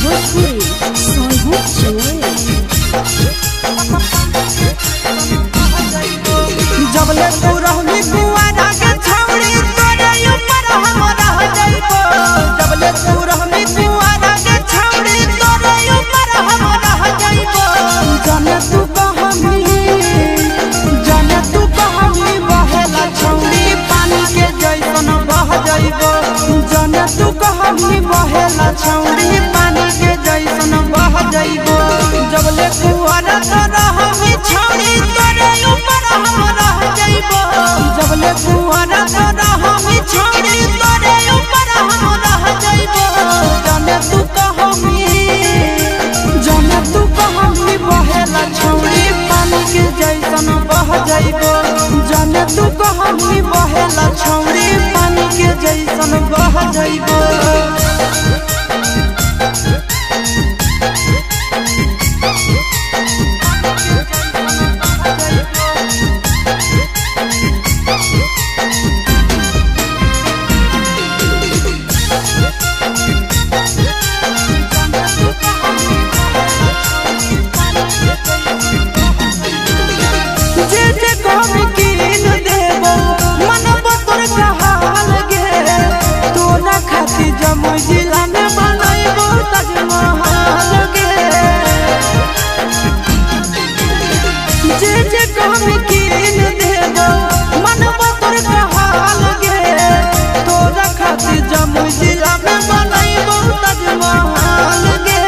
भोजपुरी सोनू चोए जबले तू रहनी कुआरा के छौड़ी तोरे ऊपर हम रह जाइबो। जबले तू रहनी कुआरा के छौड़ी तोरे ऊपर हम रह जाइबो। जाने तू कहमी बहेला छौड़ी पानी के जैसन बह जाइबो। जाने तू कहमी बहेला छौड़ी पानी के जैसन बह जाइबो। जबले कुआरा तो रहमी छौड़ी तोरे ऊपर हम रह जाइबो। जबले कुआरा तो रहमी छौड़ी तोरे ऊपर हम रह जाइबो। जाने तू कहमी बहेला छौड़ी पानी के जैसन बह जाइबो। जाने तू कहमी बहेला छौड़ी पानी के जैसन बह जाइबो। जमुई जिला में बनैबो ताजमहल गे। जे कहमी कीन देबो मनबो तोर कहल गे। तोरा खातिर जमुई जिला में बनैबो ताजमहल गे।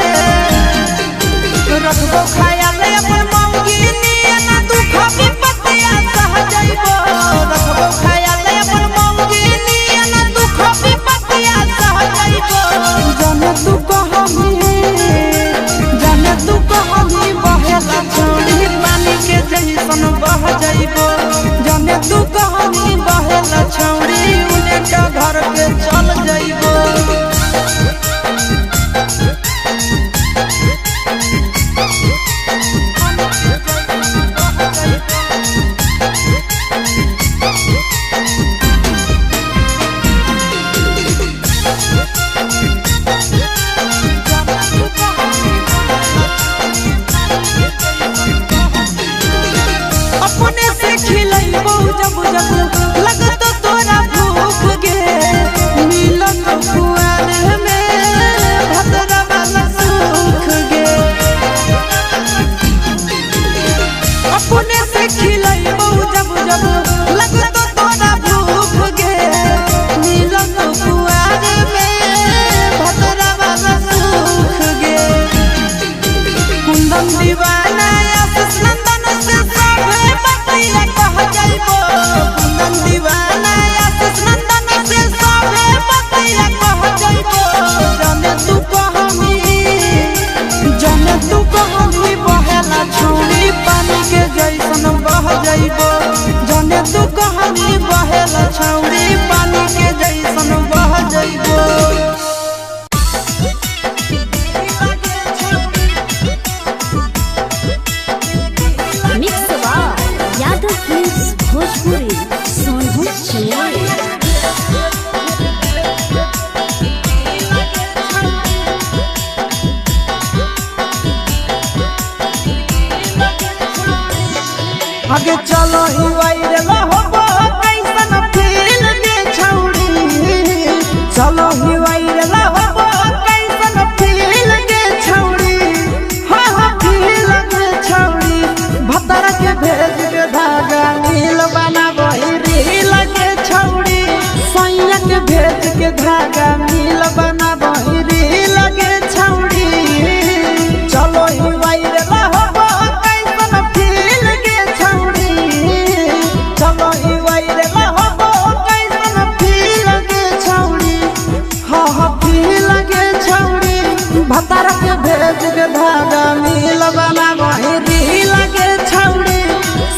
रखबो ख्याल अपन मौगी नियन दुख विपत्तिया सह जाइबो। रखबो ख्याल अपन मौगी नियन दुख विपत्तिया सह जाइबो। जाने तू कहमी बहेला छौड़ी पानी के जैसन बह जाइबो। जाने तू कहमी बहेला छौड़ी उलेट घर पे चल जाइबो। अपने से खिलैबो जब जब लगत तोरा भूख गे। मिलत कुआर में भतरा वाला सुख गे। अपने से खिलैबो जब जब लगत तोरा भूख गे। मिलत कुआर में भतरा वाला सुख गे। कुंदन दीवाना आशीष नंदन से सबे बतिया कह जाइबो। कुंदन दीवाना आशीष नंदन से सबे बतिया कह जाइबो। जाने तू कहमी बहेला छौड़ी पानी के जैसन बह जाइबो। जाने तू कहमी बहेला छौड़ी पानी के जैसन बह जाइबो। मिक्स बार यादव फिल्म्स भोजपुरी सोनू चोए आगे चलो ही वायरल होबो कैसन फील गे छौड़ी। चलो ही वायरल होबो कैसन फील गे छौड़ी। हाँ फील गे छौड़ी। भतर के भेज के धागा नील बनाबो रील गे छौड़ी। सैया के भेज के धागा नील बनाबो रील गे छौड़ी। चलो ही वायरल होबो कैसन फील गे छौड़ी। चलो ही वायरल होबो कैसन फील गे छौड़ी। हाँ फील गे छौड़ी। भतर के भेज के धागा नील बनाबो रील गे छौड़ी।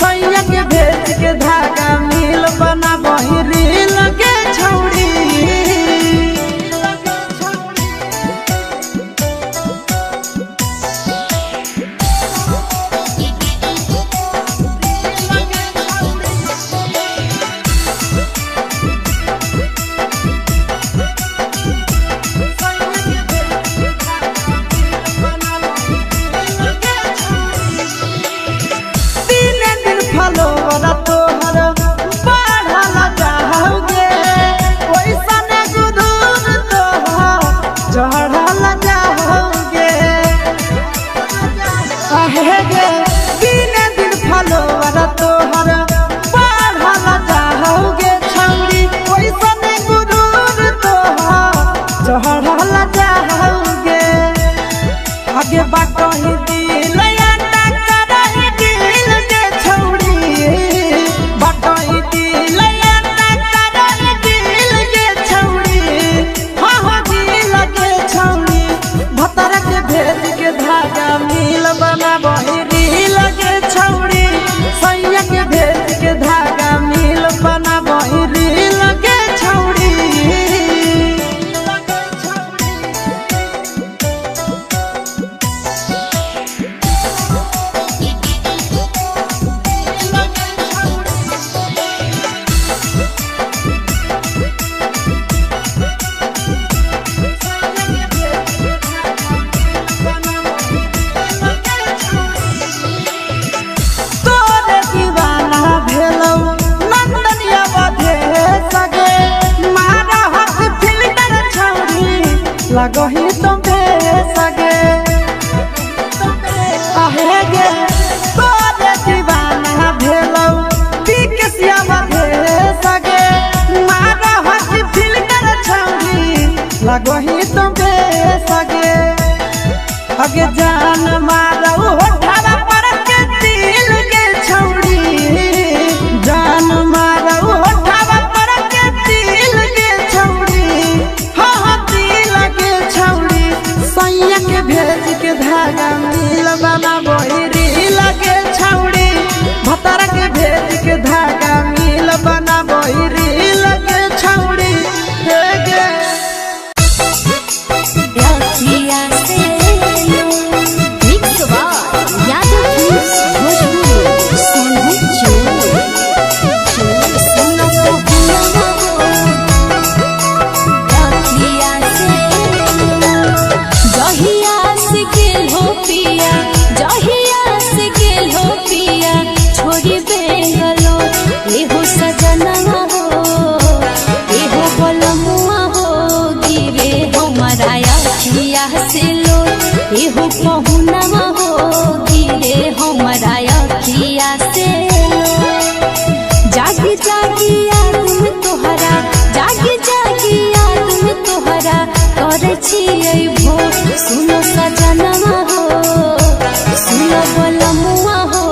सैया के भेज के धागा नील बनाबो रील गे छौड़ी। चढ़ल जाओगे आहे गे दिन दिन फलोवर तोहर बढ़ल जाओगे छौरी ओइसन गुरूर तोहर चढ़ल जाओगे आगे बाटही दिल आटा करही दिल के छौरी बाटही दिल आटा करही दिल के छौरी हाँ हाँ दिल के छौरी भतर के भेज के धागा मिल बनाबही दिल के छौरी सैया के भेज के धागा मिल बनाबही दिल के छौरी तोरे दीवाना भेलौ नंदनिया बधे सगे मारा हाथ फिल्टर छौरी लगही तुमे सगे आहे गे तोरे दीवाना भेलौ बिकसिया बधे सगे मारा हाथ फिल्टर छौरी लगही तुमे सगे अगे जान मारौ होठवा पर के दिल के छौरी जान मारौ होठवा पर के दिल के छौरी हाँ हाँ दिल के छौरी सैया के भेज के धागा मिल बनाबही दिल के छौरी भतर के भेज के धागा मिल बनाबही दिल के छौरी हे गे मिक्स यादव फिल्म्स भोजपुरी सोनू चोर सुनो जहिया से गेल हो पिया जहिया से गेल हो पिया छोड़ी बेंगलो एहो सजना हो एहो बलमुआ हो गिरे हमारा अखिया से लो एहो पहुनवा हो गिरे हमारा अखिया से लो जागी जागी याद में तोहरा जागी जागी याद में तोहरा करे छियै भोर सुनो सजनवा हो सुनो बलमुआ हो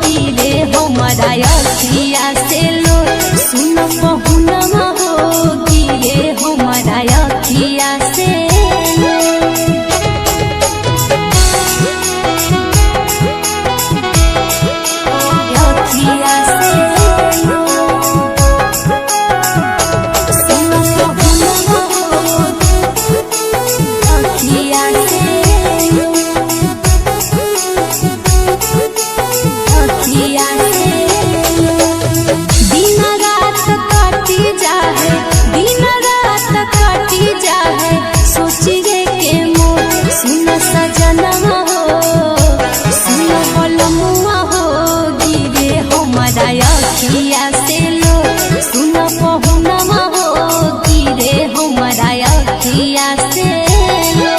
गिरे हमारा अखिया से लो सुनो पहुनवा हो गिरे हमारा अखिया से लो अखिया से लो सुनो पहुनवा हो अखिया से लो अखिया से लो दिन रात काटी जाए दिन रात काटी जाए सोचिए के मोर सुन सजनवा हो सुन बलमुआ हो गिरे हमारा अखिया से लो सुन पहुनवा हो गिरे हमारा अखिया से लो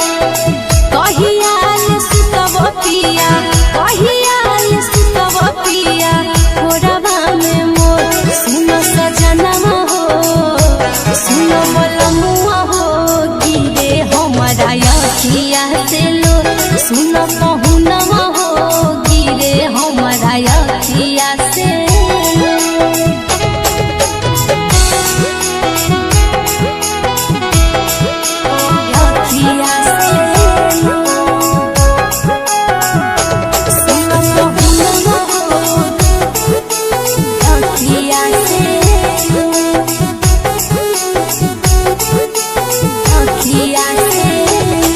कहियाल सुतब पिया कहियाल सुतब पिया कोरबा में मोर सुन सजनवा हो सुन बलमुआ हो गिरे हमारा अखिया से लो सुन पहुनवा हो गिरे हमारा अखिया से लो अखिया से लो सुन पहुनवा हो अखिया से लो अखिया से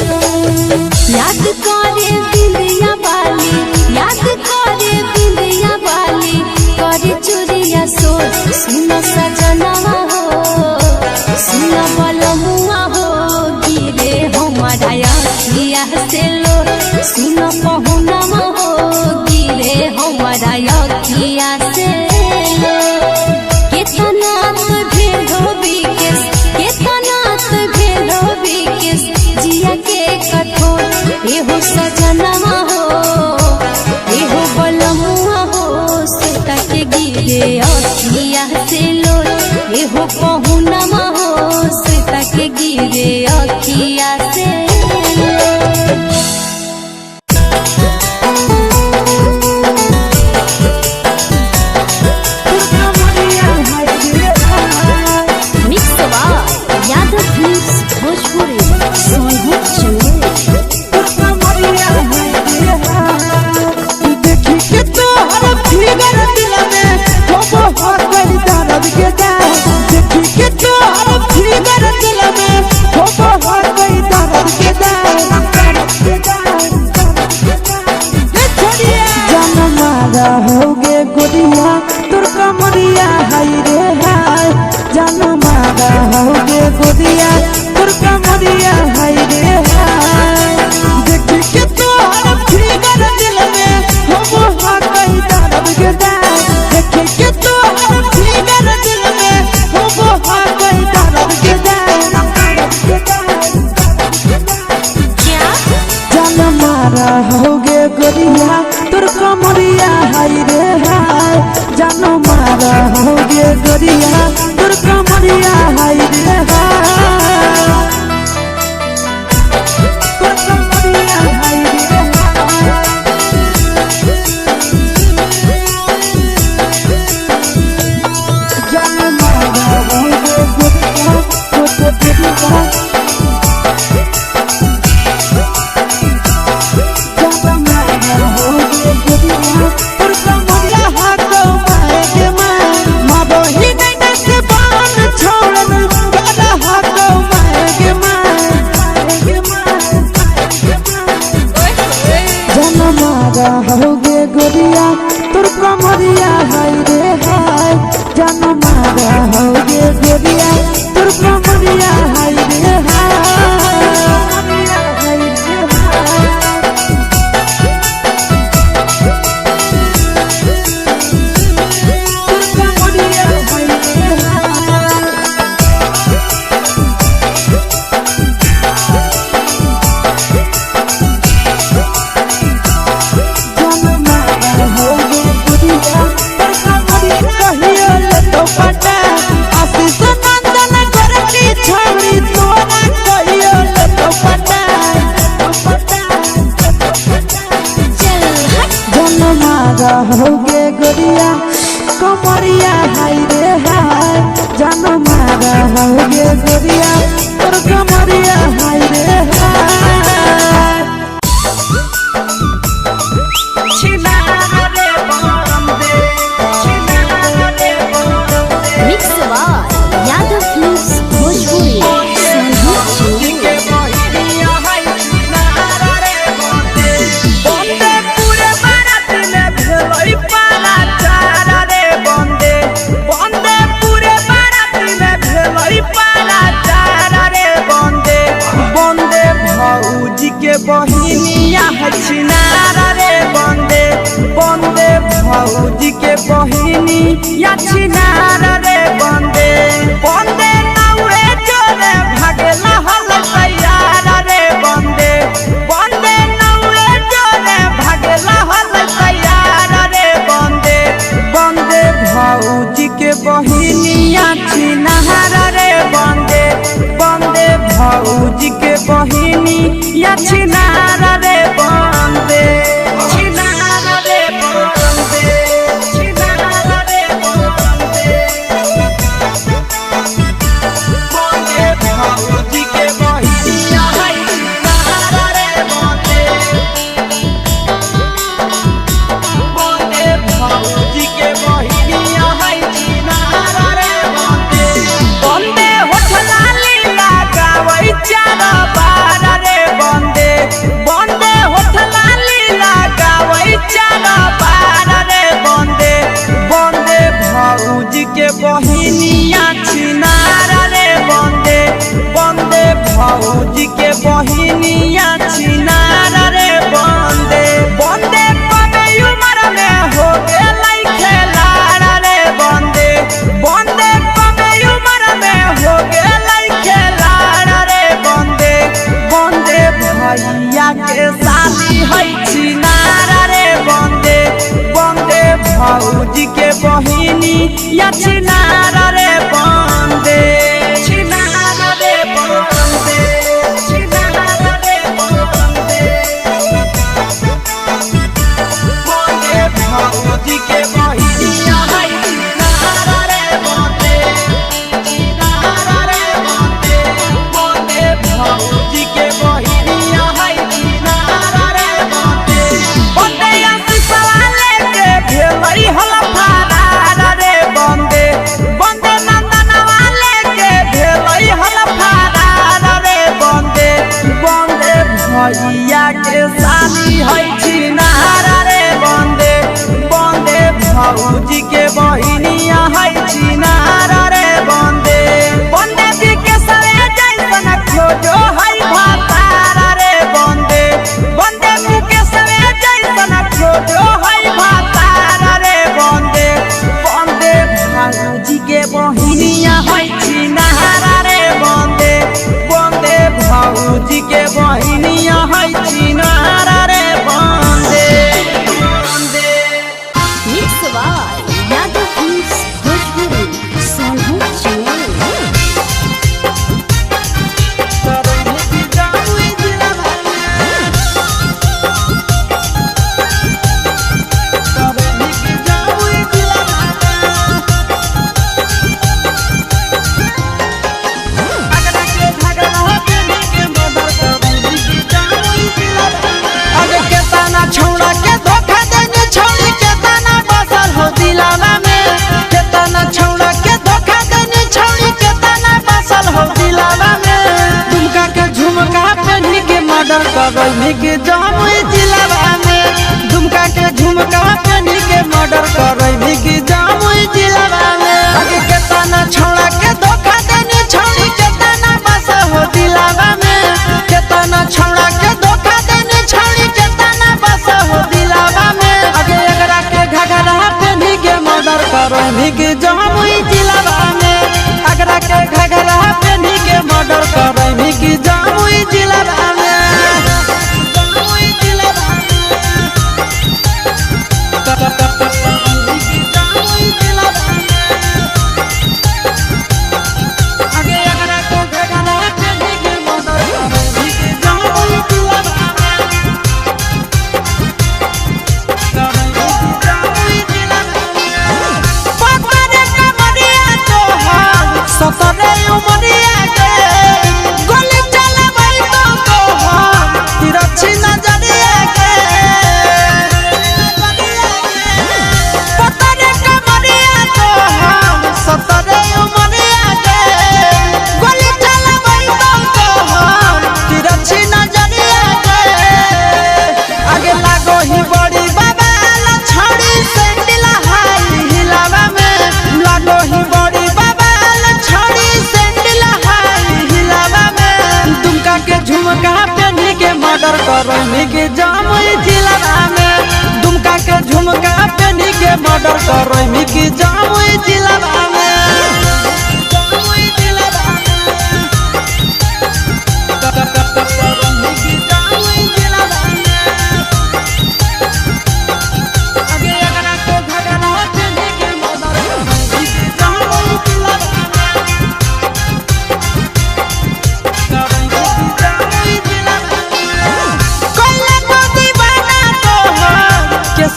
लो याद करे बिंदिया वाली याद करे बिंदिया वाली करे चोरिया सोच सुन सजनवा हो सुन बलमुआ हो गिरे हमारा अखिया से लो सुन पहुनवा हो गिरे हमारा अखिया से लो कितना तो भेद हो बिकेस कितना तो भेद हो बिकेस जिया के मारा होगे गोरिया तोर कमरिया हाय रे हाय जानो मारा होगे गोरिया तोर कमरिया हाय रे हाय तोर कमरिया हाय रे हाय जानो मारा होगे गोरिया तोर कमरिया होगे गोरिया तोर कमरिया हाय रे हाय जान मारा होगे गोरिया तोर कमरिया हाय रे होगे गोरिया कमरिया हाय रे हाय जान मारा होगे गोरिया तोर कमरिया हाय रे हाय मिक्स बार यादव फिल्म्स भोजपुरी बहिनिया छिनारा रे बंदे बंदे भौजी के बहिनिया छिनारा रे बंदे बंदे नौरे जोरे भागेला हल तैयारा रे बंदे बंदे नौरे जोरे भागेला हल तैयारा रे बंदे बंदे भौजी के बहिनिया छिनारा रे बंदे बंदे भौजी के बहिनिया छिनारा रे बंदे छिनारा रे बंदे छिनारा रे बंदे बंदे भौजी के बहिनिया हाय छिनारा रे बंदे बंदे भौजी के बहिनिया हाय छिनारा रे बंदे बंदे होठला लीला गावै चारा बारा रे बंदे बंदे होठला लीला गावै चारा बारा रे बंदे बंदे भौजी के बहिनिया छिनारा रे बंदे बंदे भौजी के बहिनिया छिनारा रे बंदे बंदे कमे उमर में हो गेलै खेलाड़ा रे बंदे बंदे कमे उमर में हो गेलै खेलाड़ा रे बंदे बंदे भैया के साली है छिनारा रे बंदे बंदे भौजी के बहिनिया छिनारा रे बंदे छिनारा रे बंदे छिनारा रे बंदे बंदे भौजी के बहिनिया है छिनारा रे बंदे छिनारा रे बंदे बंदे भौजी के बहिनिया है छिनारा रे बंदे बंदे आशीषवा लेके भेलै हल फरारा रे बंदे बंदे नंदनवा लेके भेलै हल फरारा रे बंदे बंदे भैया के साली है छिनारा रे बंदे बंदे भौजी के बहिनिया है छिनारा रे बंदे बंदे बिके सरे जैसन खोजो है भातारा रे बंदे बंदे बिके सरे जैसन खोजो है भातारा रे बंदे बंदे भौजी के बहिनिया है छिनारा रे बंदे बंदे भौजी के बहिनिया है छिनारा रे करैमी के जमुई जिलावा में दुमका के झुमका पेनी के मर्डर करैमी के जमुई जिलावा में आगे के तना छौड़ा के धोखा देनी छौड़ी के तना बस हो दिलावा में के तना छौड़ा के धोखा देनी छौड़ी के तना बस हो दिलावा में आगे एकरा के घघरा पेनी के मर्डर करैमी के जमुई जिलावा में एकरा के घघरा पेनी के मर्डर करैमी के जमुई जिलावा में सतरे उमरिया के गोली चलबै तो हम तिरछी नजरिया के सतरे कमरिया तो हम सतरे उमरिया के गोली चलबै तो हम तिरछी नजरिया के आगे लागो ही बड़ी बाबा ला छड़ी सैंडल हाई हिलावा में लागो ही बड़ी झुमका पेनी के मर्डर करैमी के जमुई जिलावा में दुमका के झुमका पेनी के मर्डर करैमी के जमुई जिलावा में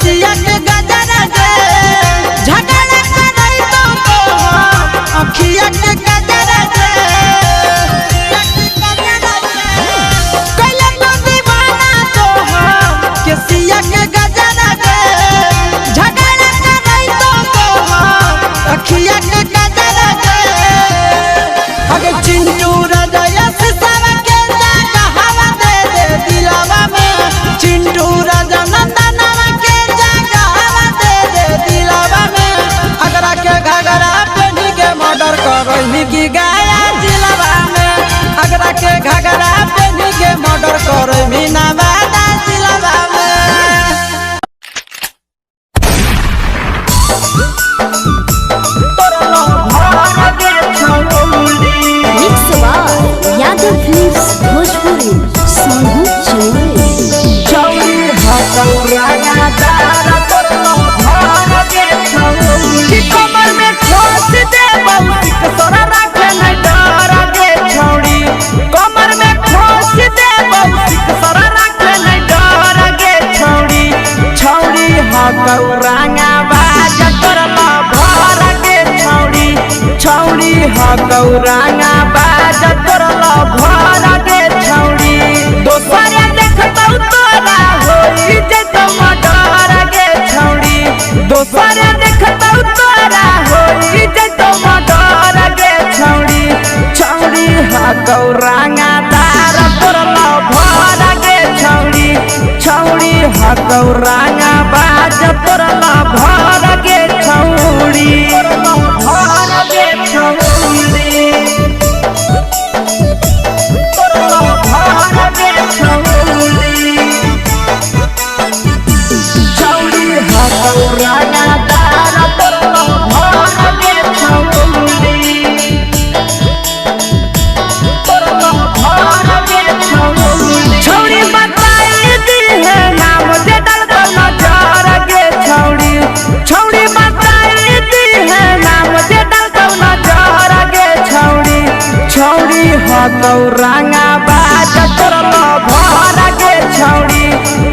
सिया के गजरा दे झगड़ा करई तो अखिया के गजरा दे कैला तो दीवाना तो के सिया के गजरा दे झगड़ा करई तो अखिया के गजरा दे अगे चिंटू राजा से सारा के जागा हवा दे दे दिलावा में चिंटू राजा नंदन करैमी की गाया जिलावा में अगरा के घगरा पेनी के मर्डर करैमी नवादा जिलावा में mix by Yadav films Bhojpuri संगू चौरी हकौराया तारा तोरलो घर के छौरी कमर में खोस दे बहुतिक तोरा रखे नहीं डर के छौरी कमर में खोस दे बहुतिक तोरा रखे नहीं डर के छौरी छौरी हकौराया बाज तोरलो घर के छौरी छौरी हकौराया बाज तोरलो घर के छौरी दोसर देखतौ तोरा होई जतो मर्डर के छौरी दोसर देखतौ तोरा होई जतो मर्डर के छौरी छौरी हकौराया तार तोरलो भर के छौरी छौरी हकौराया बाज तोरलो भर के छौरी भर के छौरी तोरलो भर के छौरी छौरी हकौराया तार तोरलो भर के छौरी तोरलो भर के छौरी छौरी बताई दी है नाम जे डलतो नजर के छौरी छौरी बताई दी है नाम जे डलतो नजर के छौरी छौरी हकौराया बाज तोरलो भर के छौरी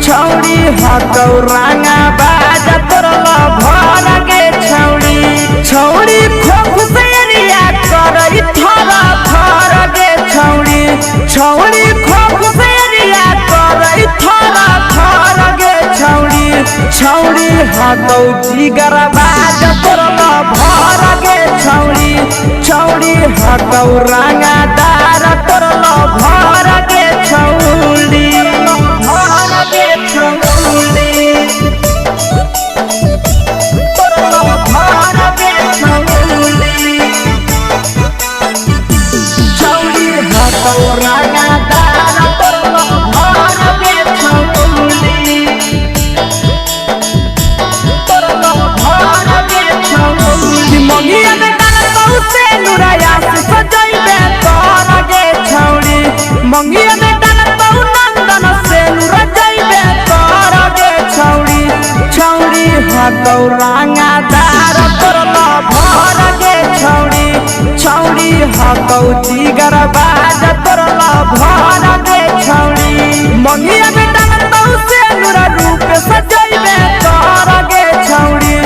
छौरी हकौराया बाज तोरलो भर के छौरी छौरी खोख से रिया करई थरा थर के छौरी छौरी खोख से रिया करई थरा थर के छौरी छौरी हकौ जिगर बाज तोरलो भर के छौरी छौरी हकौराया दार तोरलो भर के छौड़ी भर दे छौड़ी भर दे छौड़ी छौड़ी हाथो रंगदार भर दे छौड़ी भर दे छौड़ी मंगिया में से नुराया से सजैबे तोर गे छौड़ी मंगिया में बहु नंदन से नुरा जैबे तोर गे छौड़ी छौड़ी हाथो रंगदार तोरला भर गे छौड़ी छौड़ी हाथो जिगर बाज तोरला भर गे छौड़ी मंगिया में बहु से नुरा रूप सजैबे तोर गे छौड़ी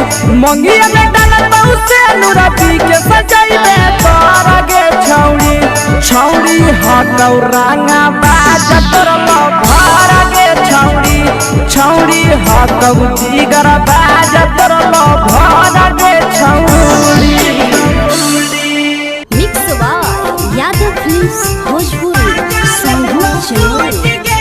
मंगिया में बहु से नुरा पी के सजैबे तोर गे छौड़ी छौड़ी हाथो रंगा बाज तोरला भर गे छौड़ी छौड़ी हाथो जिगर बाज तोरला भर गे छौड़ी mix by Yadav films Bhojpuri संगीत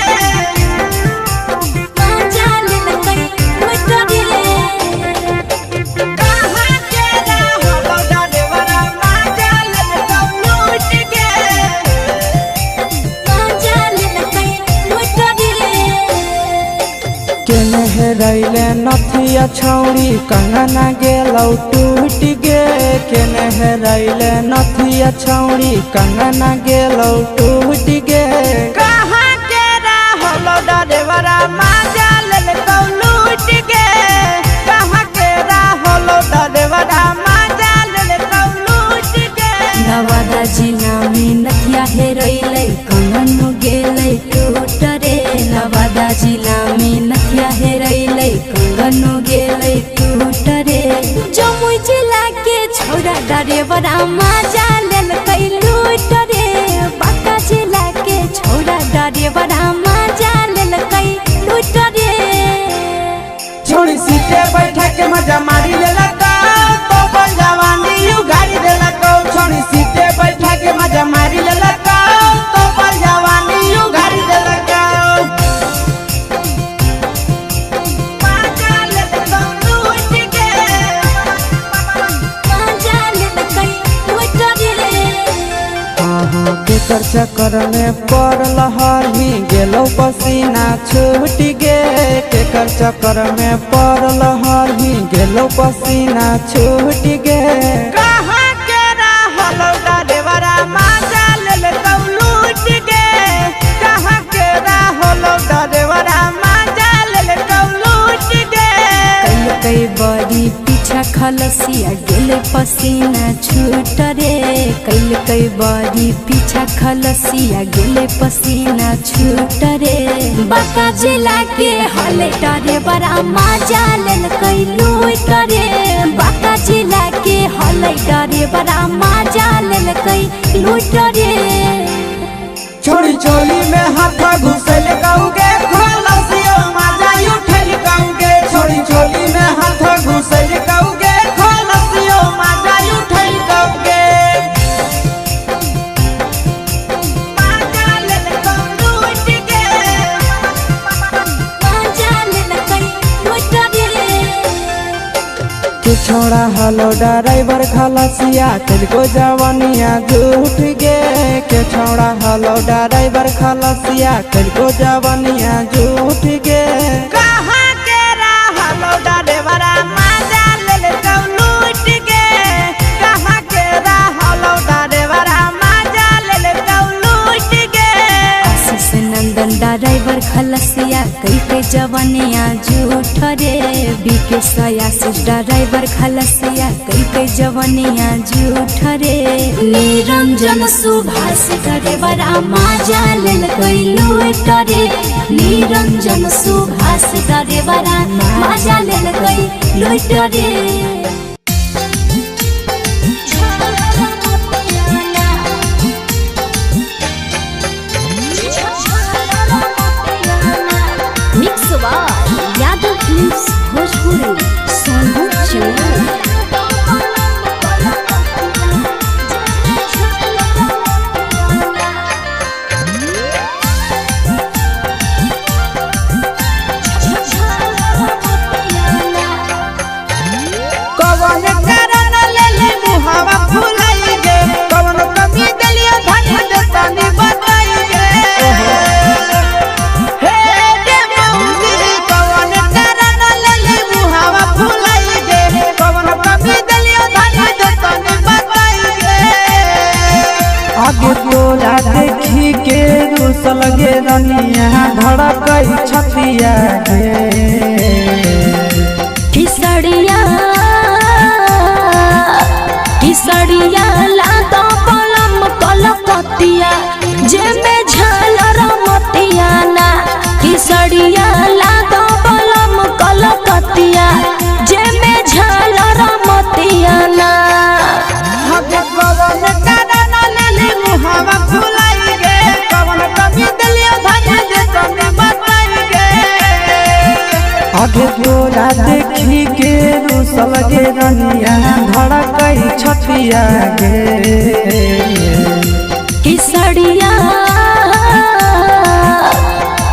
चैनल रैले नथिया छौड़ी कंगना गेलौ टूट गे केने रैले नथिया छौड़ी कंगना गेलौ टूट गे कहाँ के रहलो डरेवरा माजा लेलकौ लूट गे कहाँ के रहलो डरेवरा माजा लेलकौ लूट गे नवादा जिला में नथिया हेरैले कंगनो गेलै टूट रे नवादा जिला में नथिया हेरैले कंगनो गेलै टूट रे जमुई जिला के छौड़ा डरेवरा माजा लेलकै लूट रे बांका जिला के छौड़ा डरेवरा माजा लेलकै लूट रे छोड़ी सीटे बैठा के मजा मारी लेलकौ तो बन जवानी यू गाड़ी देलकौ छोड़ी सीटे बैठा के मजा मारी लेलकौ तो बन जवानी यू गाड़ी देलकौ केकर चक्कर में पड़ल हरही गेलो पसीना छूट गे केकर चक्कर में पड़ल हरही गेलो पसीना छूट गे कहाँ के रहलो डरेवरा माजा लेलकौ लूट गे कहाँ के रहलो डरेवरा माजा लेलकौ लूट गे कई बड़ी पीछा खलसिया गेले पसीना छूट रे कई बड़ी पीछा खलसिया गेले पसीना छूट रे बांका जिला के हले डरे बड़ा माजा लेलकै लूट रे बांका जिला के हले डरे बड़ा माजा लेलकै लूट रे छोड़ी चोली में हाथ घुसल कौगे खलसियो माजा उठल कौगे छोड़ी चोली में हाथ घुसल कौगे खलसियो माजा उठल कौगे माजा लेलकौ लूट गे माजा लेलकै लूट रे के छोड़ा हलो ड्राइवर खलसिया तेलको जवानिया झूठ गे के छोड़ा हलो ड्राइवर खलसिया तेलको जवानिया झूठ गे कहाँ के रहलो ड्राइवरा माजा लेलकौ लूट गे कहाँ के रहलो ड्राइवरा माजा लेलकौ लूट गे आशीष नंदन ड्राइवर खलसिया कई जवानिया झूठ रे बीके आशीष ड्राइवर खलसिया कई जवानिया झूठ रे निरंजन सुभाष ड्राइवरा माजा लेलकै लूट रे निरंजन सुभाष ड्राइवरा माजा लेलकै लूट रे mix by Yadav films Bhojpuri संगीत चैनल छठिया गे किसड़िया किसड़िया लातो पलम कलकतिया जे में झालर मोतिया ना किसड़िया लातो पलम कलकतिया जे में झालर मोतिया ना कवन कारण लेली मुहावा फुलाई गे कवन कमी दिलियो धन दे तने बताई गे आगे तोरा देखी के रुसल गे रनिया धड़कई छठिया गे किसड़िया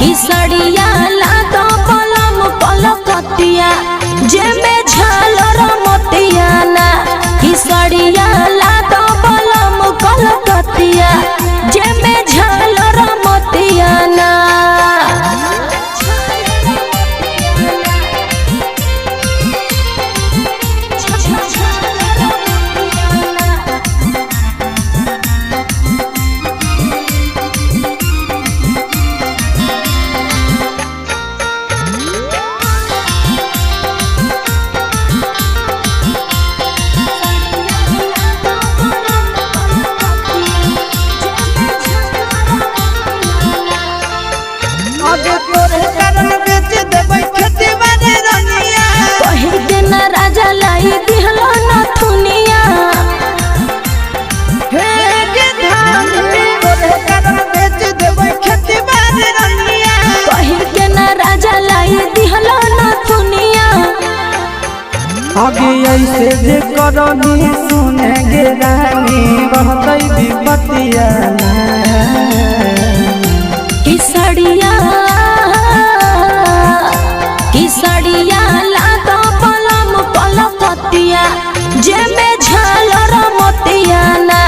किसड़िया लातो पलम कलकतिया जे में झालर मोतिया ना किसड़िया लातो पलम कलकतिया जे में झालर मोतिया ना आगे तोरे कारण बेच देबै खेती बाड़ी रनिया कहि के ना राजा लाई दिहलो न थुनिया हे गे धान तोरे कारण बेच देबै खेती बाड़ी रनिया कहि के ना राजा लाई दिहलो न थुनिया आगे ऐसे जे करनी सुने गे रानी रहतै विपतिया किसड़िया किसड़िया लातो पलम कलकतिया जे में झालर मोतिया ना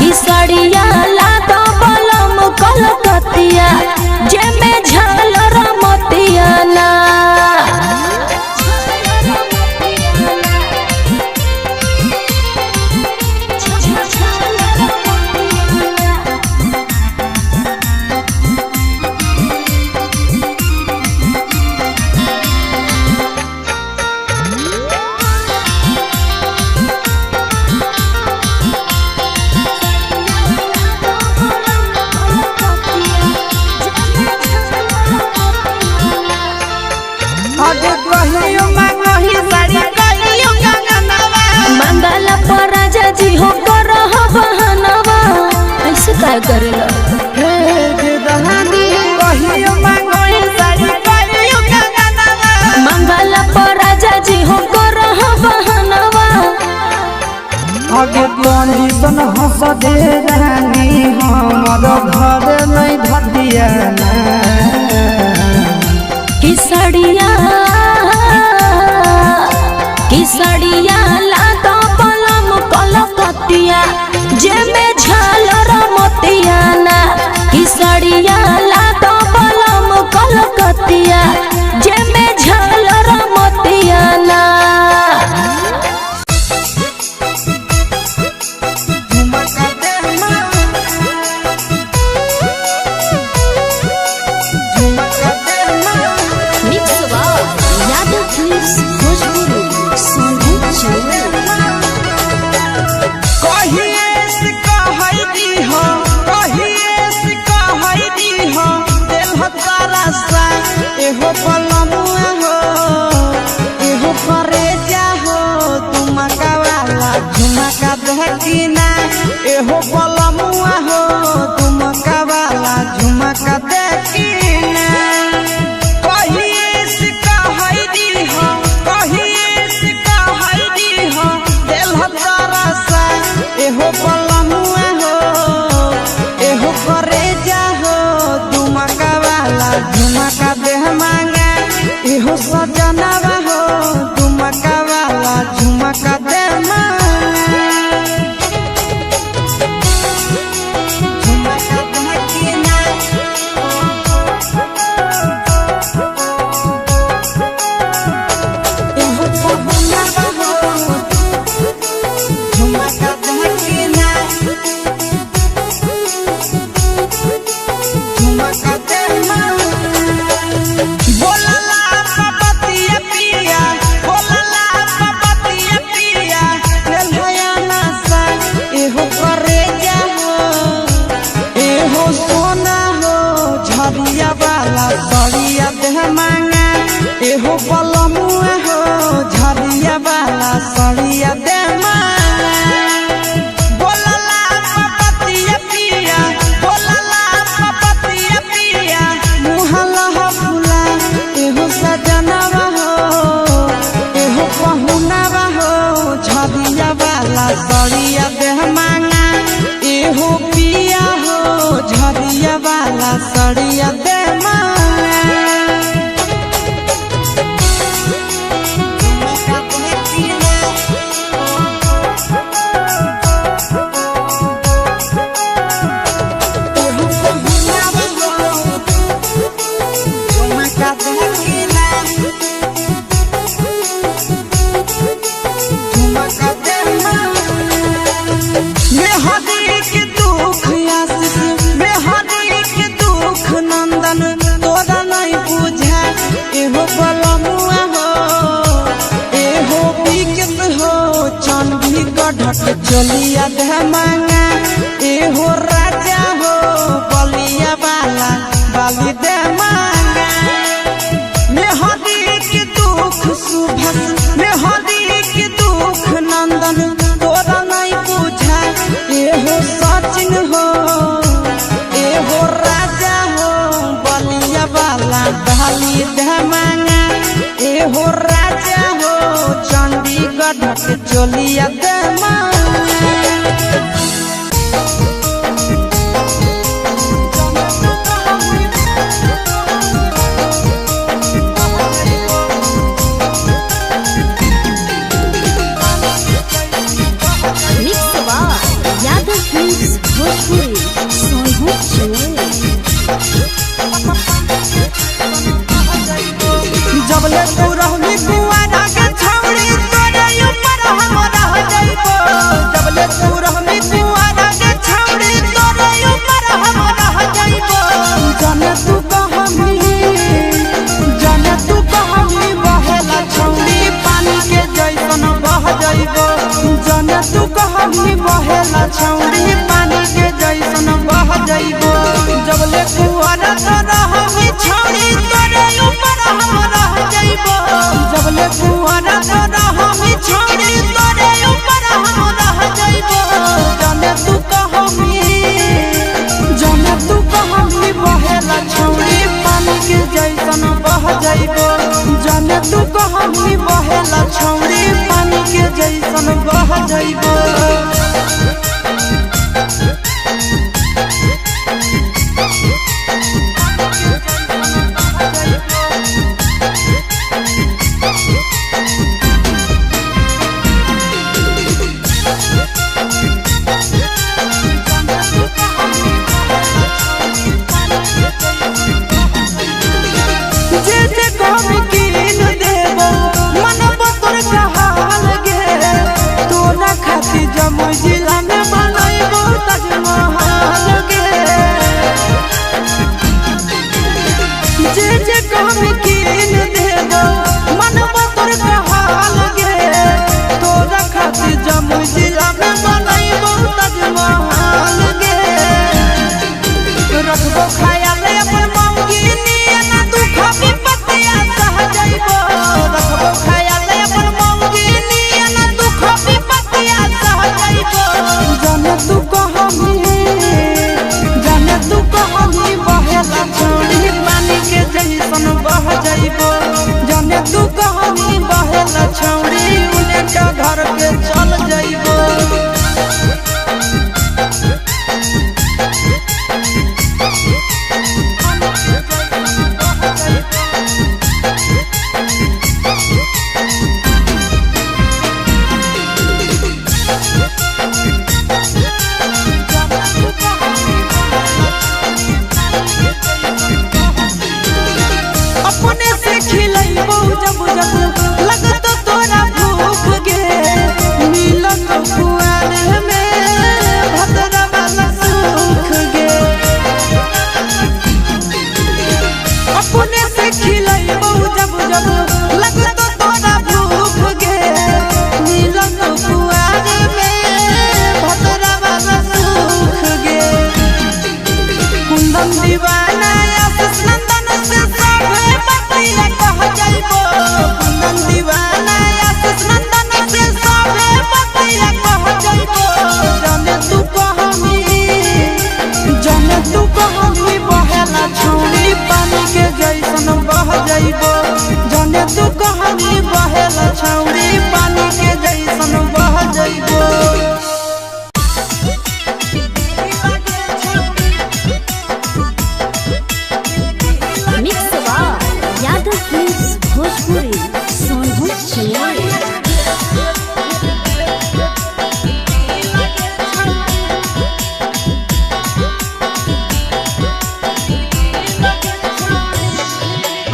किसड़िया लातो पलम कलकतिया जे में झालर मोतिया ना आगे कहियो मांगही साड़ी कहियो कंगनवा मंगल पर राजा जी हो करह बहनवा ऐसे काय करेला हे गे दहानी कहियो मांगही साड़ी कहियो कंगनवा मंगल पर राजा जी हो करह बहनवा आगे तोनी सन हंस दे रानी हमर घर नहीं धदिया किसड़िया किसड़िया लातो पलम कलकतिया जे में झालर मोतिया ना किसड़िया लातो पलम कलकतिया जे में झालर मोतिया ना एहो पलमुआ हो एहो करे जाहो तुमका वाला झुमका देखिना एहो पलमुआ हो तुमका वाला झुमका देखिना कहिए से कहैदी हो दिल तरसा एहो पलमुआ हो एहो करे जाहो तुमका वाला झुमका देह मांगा एहो सजनवा हो तुमका वाला झुमका देह मांगा झुमका देखिना एहो पलमुआ हो झुमका देखिना झुमका देह मांगा बोल एहो पलमुए हो झरिया वाला सड़िया दे बोलला पपतिया पिया बोलला पपतिया पिया मुहला हो फुला एहो सजनवा हो एहो पहुनवा हो झरिया वाला सड़िया दे मांगा एहो पिया हो झरिया वाला सड़िया दे चलिया दे मांगा एहो राजा हो बलिया वाला बाली दे मांगा मेहदी के दुख सुभस मेहदी के दुख नंदन तोरा नहीं पूछा एहो सचिन हो एहो राजा हो बलिया वाला बाली दे मांगा एहो राजा हो चंडीगढ़ के चलिया दे जबले तू रहनी कुआरा के छौड़ी तोरे ऊपर हम रह जाइबो जबले तू रहनी कुआरा के छौड़ी तोरे ऊपर हम रह जाइबो जाने तू कहमी बहेला छौड़ी पानी के जैसन बह जाइबो जाने तू कहमी बहेला छौड़ी पानी के जैसन बह जाइबो जबले कुआरा तो रहमी छौड़ी तोरे ऊपर हम रह जाइबो जबले कुआरा तो रहमी छौड़ी तोरे ऊपर हम रह जाइबो जाने तू कहमी बहेला छौड़ी पानी के जैसन बह जाइबो जाने तू कहमी बहेला छौड़ी पानी के जैसन बह जाइबो जमुई जिला में बनैबो ताजमहल गे जे कहमी कीन देबो मनबो तोर कहल गे तोरा खातिर जमुई जिला में बनैबो ताजमहल गे रखबो ख्याल अपन मौगी नियना दुख विपत्तिया सह जाइबो रखबो ख्याल अपन मौगी नियना दुख विपत्तिया जाने तू कहमी बहेला छौड़ी पानी के जैसन बह जाइबो जाने तू कहमी बहेला छौड़ी उनका घर के चल जाइबो अपने से खिलैबो जब जब लगत तोरा भूख गे मिलत कुआर में भद्रा वाला सुख गे अपने से खिलैबो जब जब लगत तोरा भूख गे मिलत कुआर में भद्रा वाला सुख गे कुंदन दीवाना आशीष नंदन से सब बतिया कह जाइबो जइबो जने तू कहानी बहेला छौरी पानी के जैसन बह जइबो।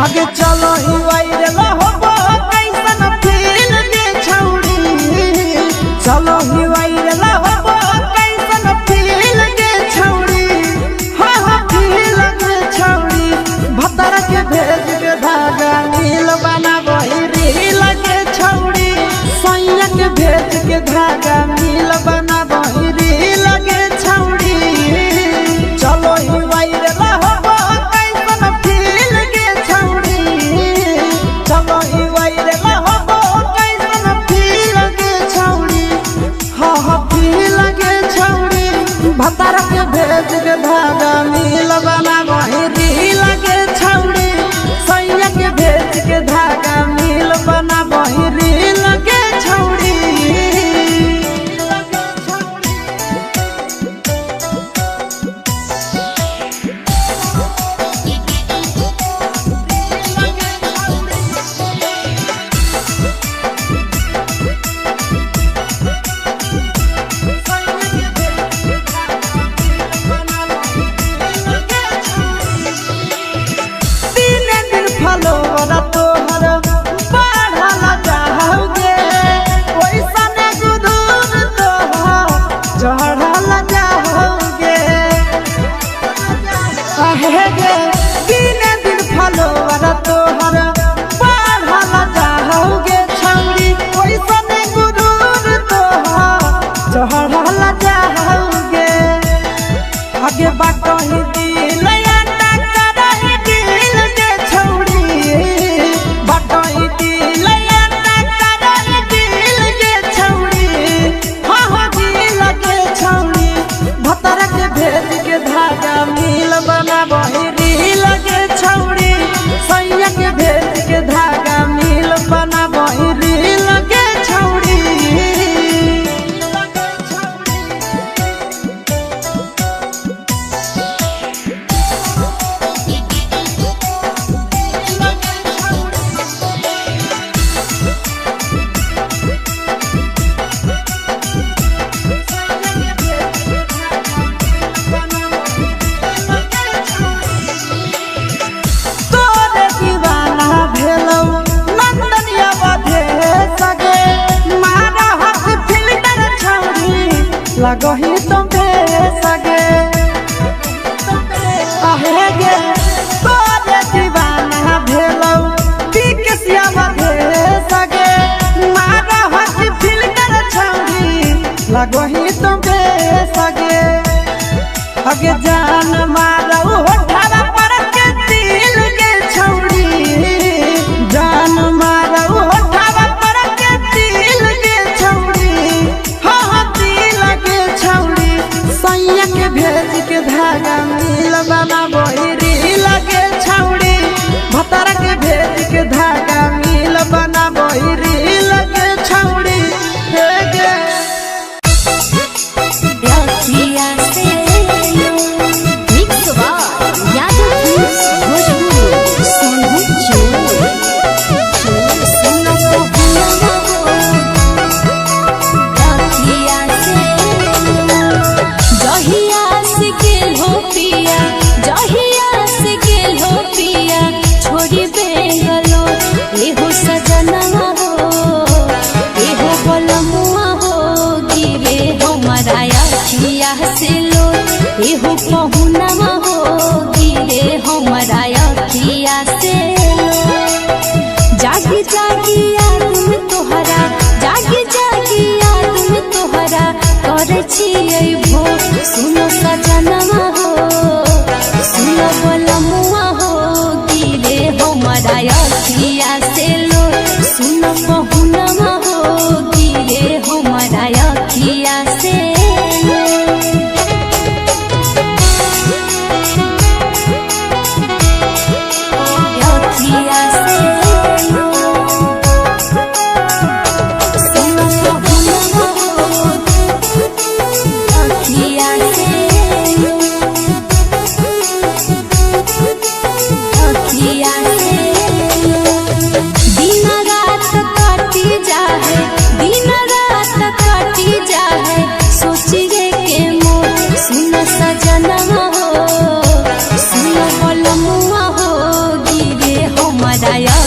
आगे चलो ही वायरल होबो कैसन फील के छौरी चलो ही वायरल होबो कैसन फील के छौरी हाँ हाँ फील के छौरी भतर के भेज के धागा नील बनाबो रील के छौरी सैया के भेज के धागा नील बनाबो रील के छौरी चलो ही वायरल होबो कैसन फील के चलो ही वायरल होबो कैसन फील के छौरी हाँ हाँ फील के छौरी भतर के भेज के धागा नील बनाबो रील के छौरी सैया के भेज के धागा नील बनाबो रील के छौरी। फलोरा तोहर बढ़ल जाओगे ओइसन गुदूर तोहर चढ़ल जाओगे आहे गे दिन दिन फलोरा तोहर बढ़ल जाओगे छौरी ओइसन गुदूर तोहर चढ़ल जाओगे आगे बाटही दिल नील बनाबो रील के छौरी सैया के भेज के धागा नील बनाबो रील के छौरी। लगही तुम सगे आहे गे तोरे दीवाना भेलौ बिकसिया बधे सगे मारा हसी फिल्टर छौरी लगही तुम सगे अगे जान मारौ होठवा पर के दिल के छौरी जान मारौ होठवा पर के दिल के छौरी हाँ हाँ दिल के छौरी सैया के भेज के धागा नील बनाबो रील के छौरी भतर के भेज के धागा नील बनाबो रील के छौरी हे गे एहो पहुनवा हो गिरे हमरा अखिया से जागी जागी याद में तोहरा जागी जागी याद में तोहरा करे छियै भो सुनो सजनवा हो सुनो बलमुआ हो गिरे हमरा अखिया से लो सुनो पहुनवा हो गिरे हमरा अखिया से yeah.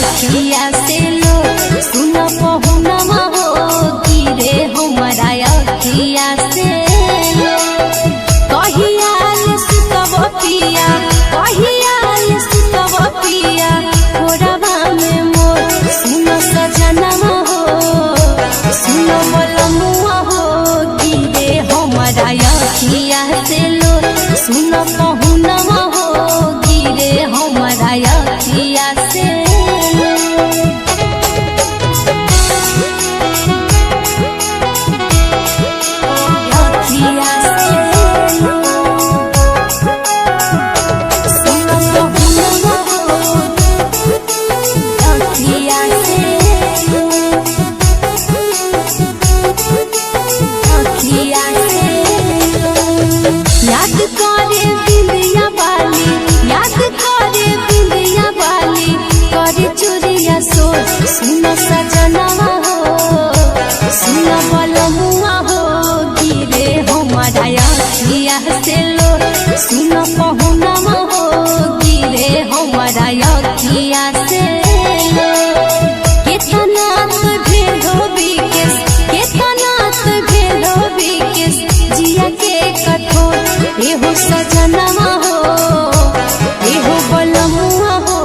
अखिया से लो सुन पहुनवा हो गिरे हमारा अखिया से लो कहियाल सुतब पिया कहियाल सुतब पिया कोरबा में मोर सुन सजनवा हो सुन बलमुआ हो गिरे हमारा अखिया से लो सुन पहुनवा हो गिरे हमारा अखिया से याद करे बिंदिया बाली याद करे बिंदिया बाली करे चोरिया सोच सुन सजनवा हो सुन बलमुआ हो गिरे हमारा अखिया से लो सुन पहुनवा हो गिरे हमारा अखिया से लो केतना तो भेदो बिकेस केतना तो भेदो बिकेस जिया के कठोर एहो सजनवा हो एहो बलमुआ हो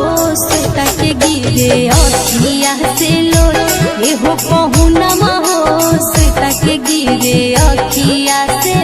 सुता के गिरे अखिया से लो एहो पहुनवा हो सुता के गिरे अखिया से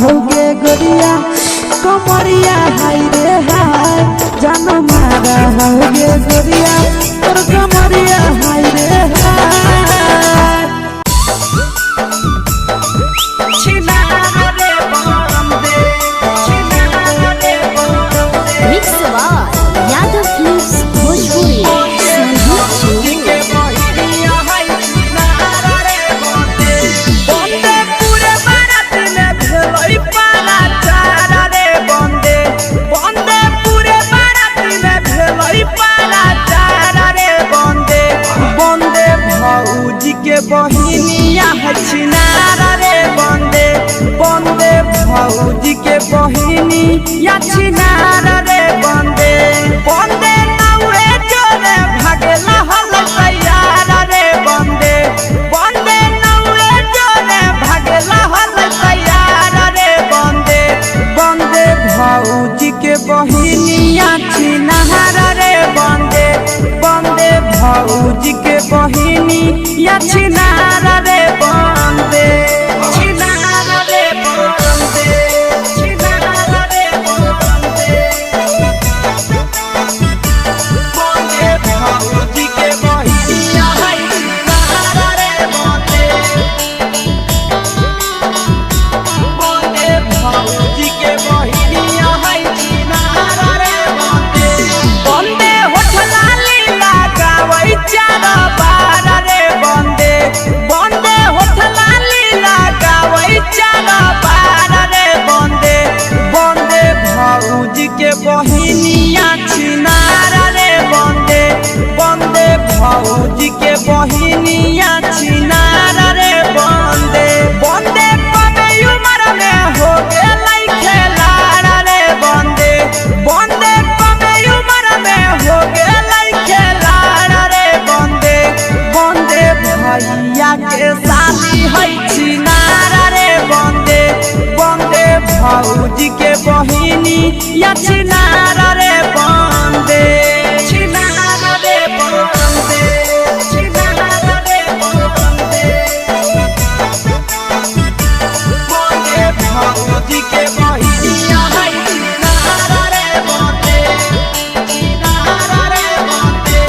होगे गोरिया कमरिया हाय रे हाय जान मारा होगे गोरिया तोर कमरिया हाय रे हाय भौजी के बहिनी या छिनार रे बंदे छिनार रे बंदे छिनार रे बंदे बंदे भौजी के बहिनी या छिनार रे बंदे छिनार रे बंदे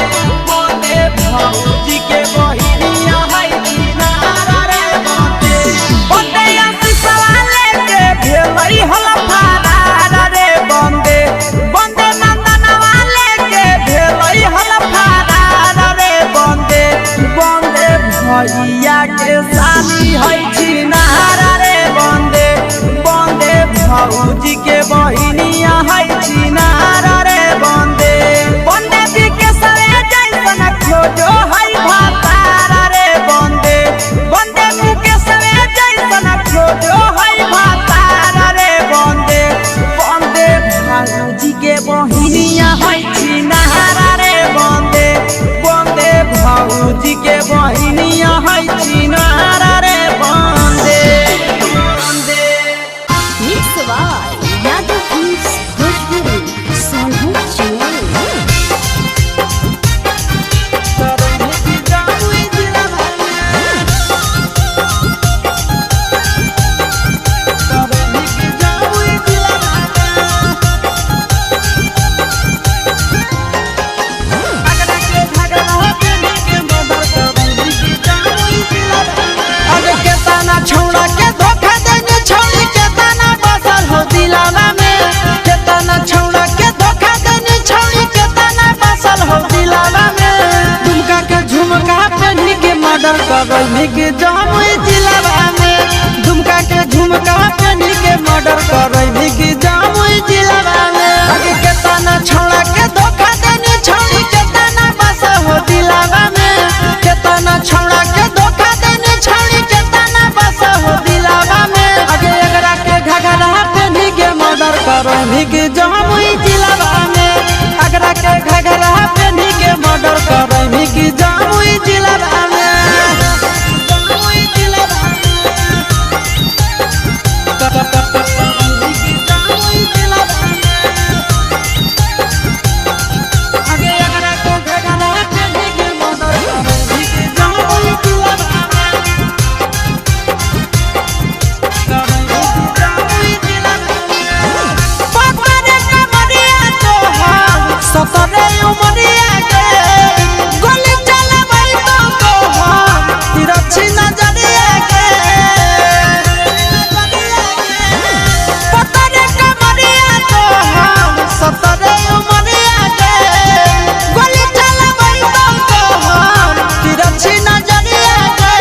बंदे भौजी के बहिनी या छिनार रे बंदे बंदे या सवाले के भेलई हल फरार रे बंदे बंदे नंदन वाले के भेलई हल फरार रे बंदे बंदे भैया के साली है छिनार रे बंदे बंदे भौजी के बहिनिया है छिनार रे बंदे बंदे भी के सवे जैसन खोजो है भातार रे बंदे बंदे भी के सवे जैसन खोजो है भातार रे बंदे बंदे भौजी के बहिनिया है छिनार रे बंदे बंदे भौजी के बहिनिया है छिनार रे बंदे बंदे mix by Yadav films Bhojpuri Sonu channel छौड़ा के धोखा देने छौड़ी के ताना बसल हो दिलावा में केतना छौड़ा के धोखा देने छौड़ी के ताना बसल हो दिलावा में दुमका के झुमका पहनी के मर्डर करई के जामुई जिलावा में दुमका के झुमका पहनी के मर्डर करई के जामुई जिलावा में आगे केतना छौड़ा के धोखा देने छौड़ी के ताना बसल हो दिलावा में केतना छौड़ा के धोखा देने छौड़ी के ताना बसल हो दिलावा में आगे एकरा के घघरा पहनी के मर्डर करई के जामुई जिलावा में एकरा के घघरा पहनी के मर्डर करई के जामुई जिलावा में जामुई जिलावा जामुई जिलावा आगे एकरा के घघरा पहनी के मर्डर करई के जामुई जिलावा सतरे उमरिया के गोली चलबै तो हम तिरछी नजरिया के सतरे कमरिया तो हम सतरे उमरिया के गोली चलबै तो हम तिरछी नजरिया के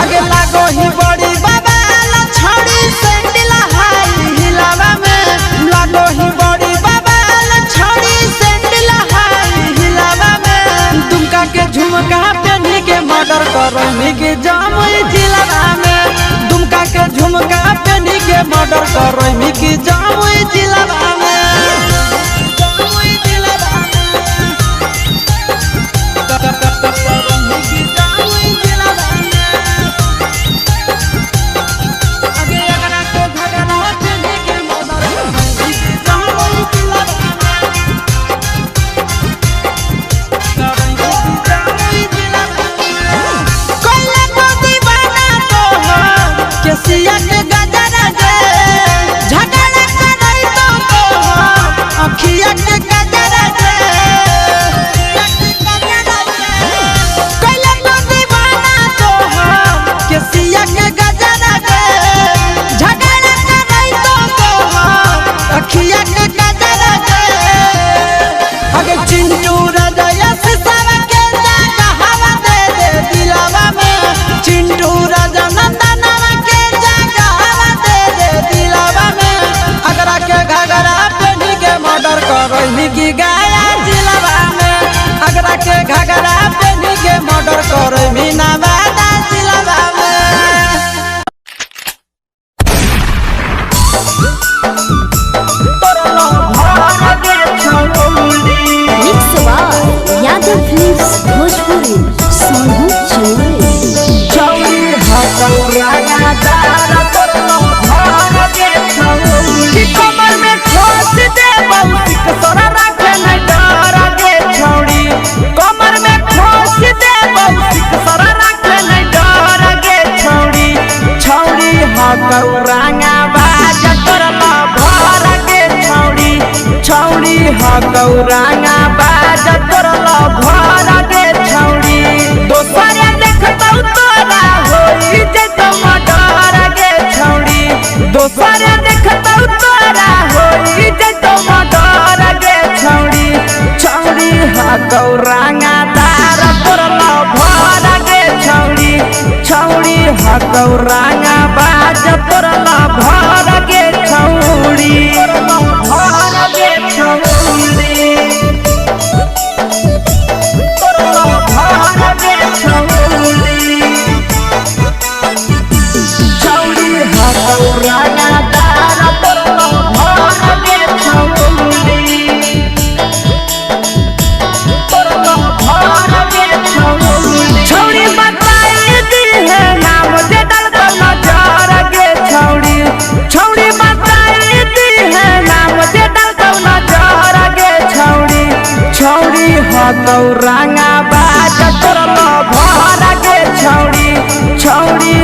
आगे लागो ही बड़ी बाबा लछड़ी सैंडल हाई हिलावा में लागो ही बड़ी बाबा लछड़ी सैंडल हाई हिलावा में दुमका के झुमका पहनी के मर्डर करई के जामुई जिलावा में दुमका के झुमका पहनी के मर्डर करई के जामुई जिलावा में जामुई जिलावा के जामुई जिलावा आगे एकरा के घघरा पहनी के मर्डर करई के जामुई जिलावा कोइला को दीवाना तो हम केसिया के गजरा दे झगड़ा करई तो गौरांगा बाज तोरला भर के छौड़ी भर के छौड़ी तोरला भर के छौड़ी छौड़ी गौरांगा दार तोरला भर के छौड़ी तोरला भर के छौड़ी छौड़ी बताई दी है नाम जे डलता नजर के छौड़ी छौड़ी बताई दी है नाम जे डलता नजर के छौड़ी छौड़ी गौरांगा बाज तोरला भर के छौड़ी छौड़ी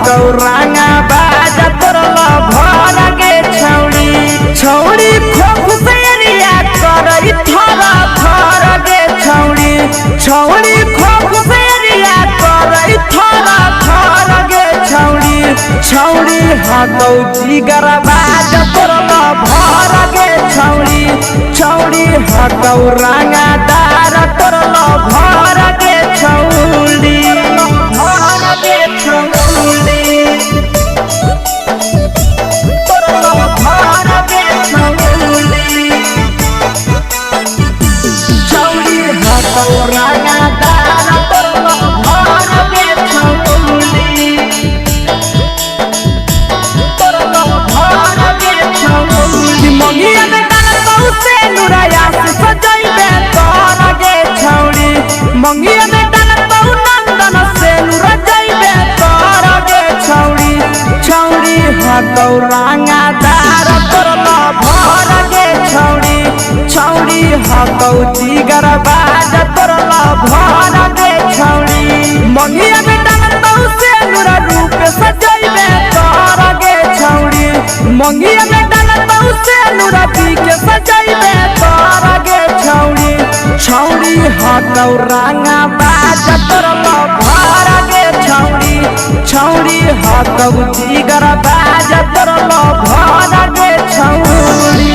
गौरांगा बाज तोरला भर के छौड़ी छौड़ी खोख से रिया करई थरा थर के छौड़ी छौड़ी खोख से रिया करई थरा थर के छौड़ी छौड़ी हाथौ जिगर बाज तोरला भर के छौड़ी छौड़ी गौरांगा दार तोरला भर के छौड़ी भर के छौड़ी तोरला भर के छौड़ी छौड़ी गौरांगा दार तोरला भर के छौड़ी तोरला भर के छौड़ी मंगिया में डालतौ से नुराया से सजैबे कर गे छौड़ी मंगिया में डालतौ नंदन से नुरा जैबे कर गे छौड़ी छौड़ी गौरांगा दार तोरला भर के छौड़ी छौड़ी हकौ जिगर बाज तोरला भर के छौड़ी मंगिया में डालतौ से नुरा रूप सजैबे कर गे छौड़ी मंगिया में डालतौ से नुरा पी के सजैबे कर गे छौड़ी छौड़ी गौरांगा बाज तोरला भर के छौड़ी छौड़ी हकौ जिगर बाज तोरला भर के छौड़ी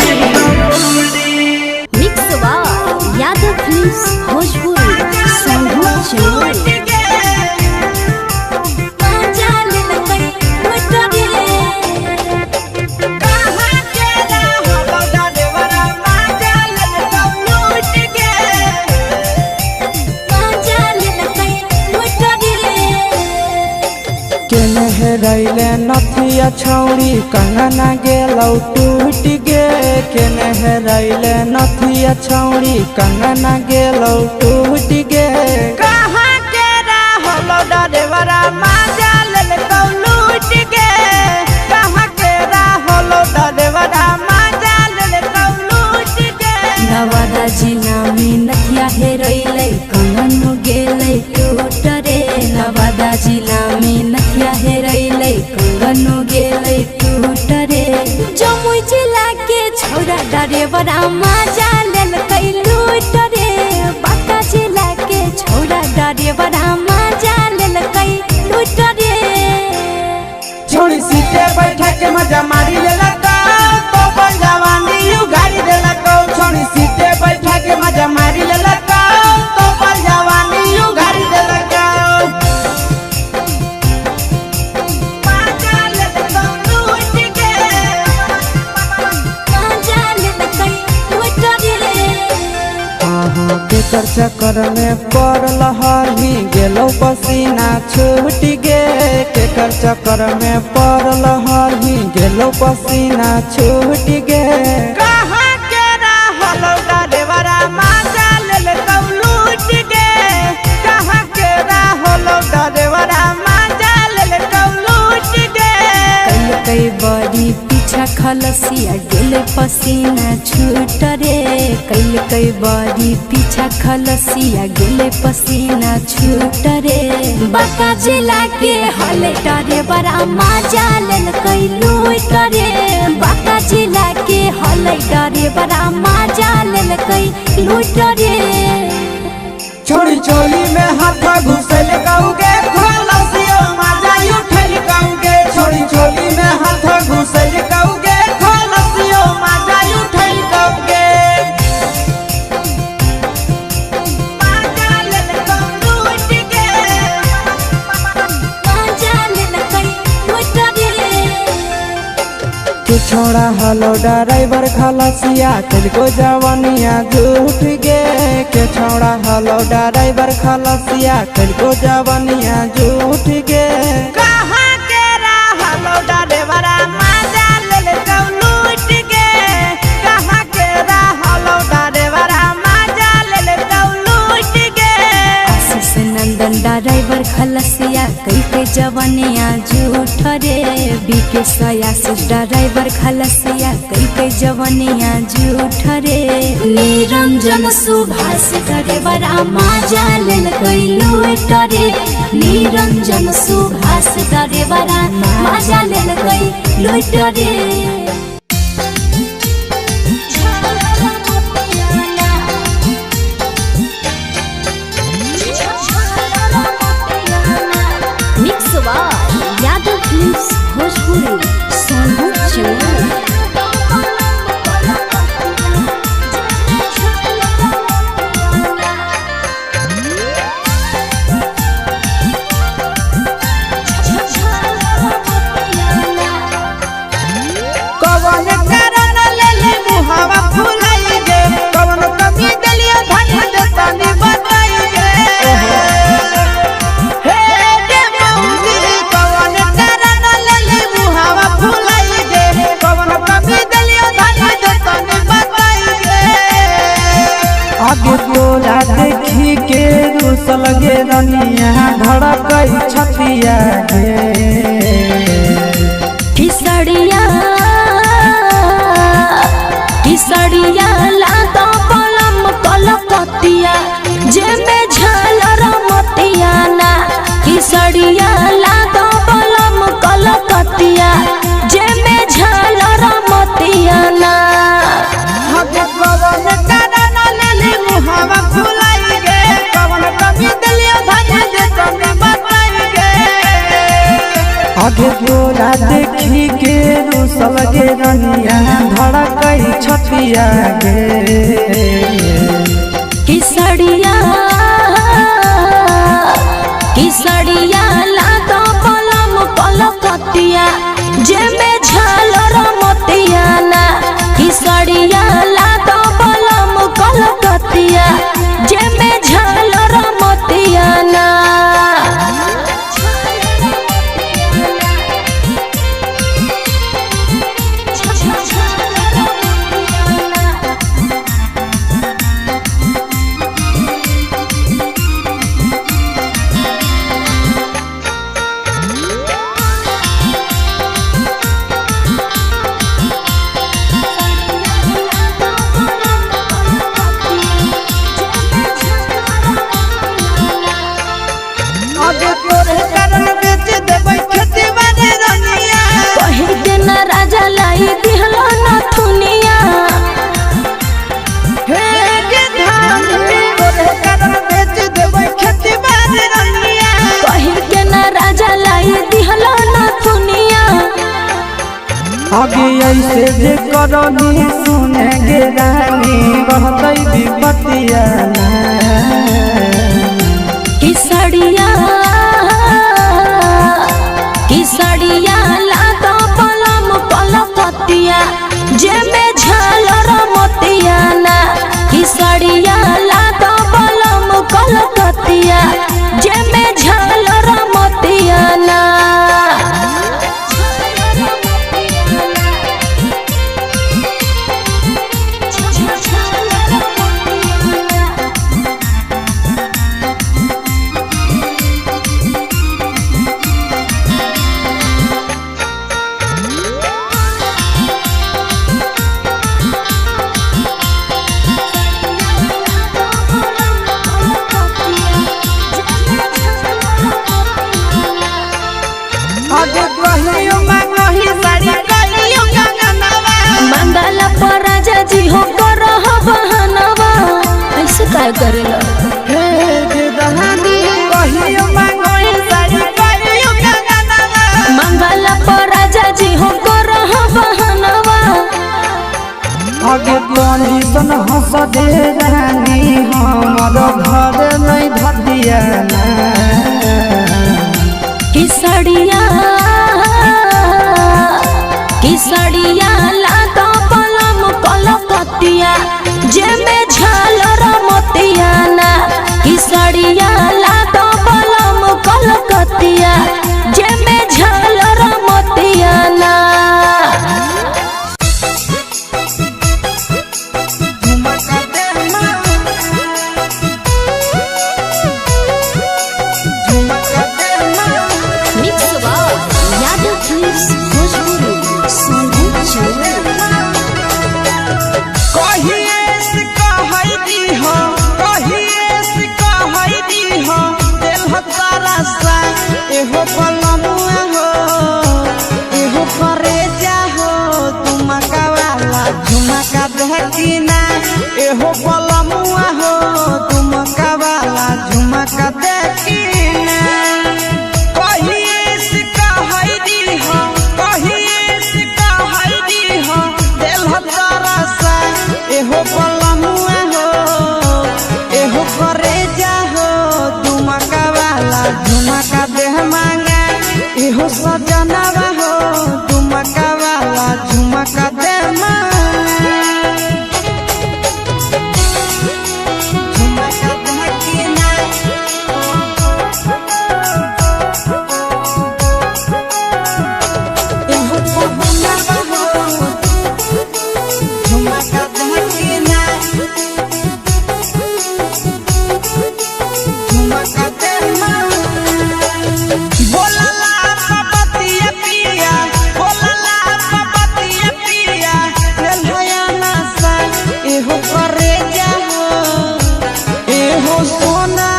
मिक्स बार यादव फिल्म्स भोजपुरी संगीत चैनल हेरैले नथिया छौड़ी कंगना गेलौ टूट गे केने हेरैले नथिया छौड़ी कंगना गेलौ टूट गे कहाँ के रहलो डरेवरा माजा लेलकौ लूट गे कहाँ के रहलो डरेवरा माजा लेलकौ लूट गे नवादा जिला में नथिया हेरैले कंगन गेलै टूट रे नवादा जिला में नथिया हेरैले कंगन गेलै टूट रे जमुई जिला के छौड़ा डरेवरा माजा लेलकै लूट रे बांका जिला के छौड़ा डरेवरा माजा लेलकै लूट रे छोड़ी सीटे बैठा के मजा मारी लेलकौ तो बन जवानी उगारी देलकौ छोड़ी सीटे बैठा के मजा मारी लेलकौ तो बन जवानी उगारी देलकौ माजा लेलकौ लूट के माजा लेलकै लूट रे केकर चक्कर में पड़ल हरही गेलौ पसीना छूट गे केकर चक्कर में पड़ल हरही गेलौ पसीना छूट गे कहाँ के रहलो डरेवरा माजा लेलकौ लूट गे कहाँ के रहलो डरेवरा माजा लेलकौ लूट गे कई बड़ी पीछा खलसिया गेले पसीना छूट रे कई बड़ी पीछा खलसिया गेले पसीना छूट रे बांका जिला के हले डरे बड़ा माजा लेलकै लूट रे बांका जिला के हले डरे बड़ा माजा लेलकै लूट रे छोड़ी चोली में हाथ घुसल कौगे खलसियो माजा उठल कौगे छोड़ी चोली में हाथ घुसल कौगे खलसियो माजा उठल कौगे माजा लेलकौ लूट के माजा लेलकै छोड़ा हलो ड्राइवर खलसिया तुझको जवानिया झूठ गे के छोड़ा हलो ड्राइवर खलसिया तुझको जवानिया झूठ गे कहाँ के हलो ड्राइवर मजा ले लूट गे कहाँ के हलो ड्राइवर मजा ले लूट गे आशीष नंदन ड्राइवर खलसिया कई के जवानिया झूठ रे बीके आशीष ड्राइवर खलसिया कई के जवानिया झूठ रे निरंजन सुभाष ड्राइवर मजा ले लूट रे निरंजन सुभाष ड्राइवर मजा ले लूट रे यादव फिल्म्स भोजपुरी सोनू चौहान आगे तोरा देखी के रूस लगे रनिया धड़कई छतिया गे किसड़िया लातो पलम कलकतिया जे में झालर मतिया ना किसड़िया लातो पलम कलकतिया जे में झालर मतिया ना आगे तोरा देखी के रूस लगे रनिया धड़कई छतिया गे किसड़िया लातो पलम कलकतिया जे में झालर मतिया ना किसड़िया लातो पलम कलकतिया जे में झालर मतिया ना राजा लाई दिहलो न थुनिया हे के धान तोरे कारण बेच देबै खेती बाड़ी रनिया कहिर के न राजा लाई दिहलो न थुनिया आगे ऐसे जे करनी सुने गे रानी कहतै विपतिया किसड़िया लातो पलम कलकतिया जे में झालर मतिया ना किसड़िया लातो पलम कलकतिया जे में झालर मतिया ना मंगल पर राजा जी हो कर बहनवा ऐसे काय करेला मंगल पर राजा जी हो कर बहनवा आगे कंडीशन हंस दे रानी हमर घर नहीं धदिया किसड़िया जेमे झालर मोतियाना किसड़िया लागो बलम कलकतिया जेमे झालर मोतियाना एहो पलमुआ हो एहो फरेजा हो तुमका वाला झुमका देखिना एहो पलमुआ हो तुमका वाला झुमका देखिना कहिए से कहैदी हो दिल हतारा सा एहो पलमुआ हो एहो फरेजा हो तुमका वाला झुमका देह मांगा एहो सजनवा हो तुमका वाला झुमका दे मांगा झुमका देखिना एहो पहुनवा हो झुमका देखिना झुमका दे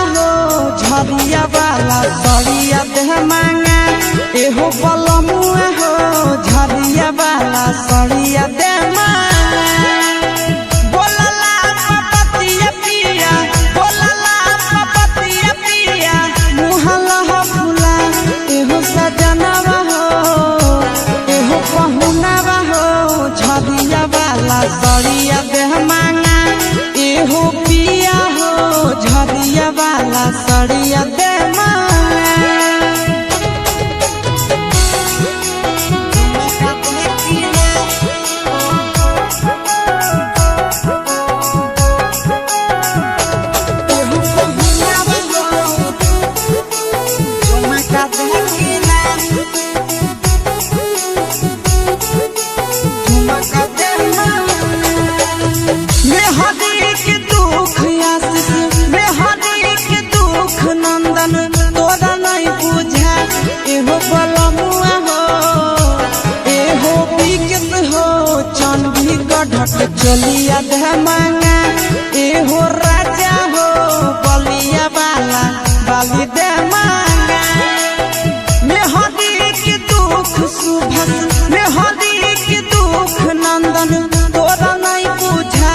झरिया वाला सड़िया देह मांगा एहो पलमुआ हो झरिया वाला सड़िया दे मांगा बोलला पपतिया पिया मुहला फुला एहो सजनवा हो एहो पहुनवा हो झरिया वाला सड़िया देह मांगा एहो पिया हो झरिया वाला सड़िया दे चलिया दे मांगा एहो राजा हो बलिया वाला बाली दे मांगा मेहदी के दुख सुभस मेहदी के दुख नंदन तोरा नहीं बुझा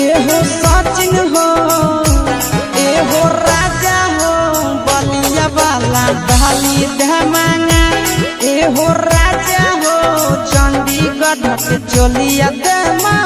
एहो सचिन हो एहो राजा हो बलिया वाला बाली दे मांगा एहो राजा हो चंडीगढ़ के चलिया दे मांगा।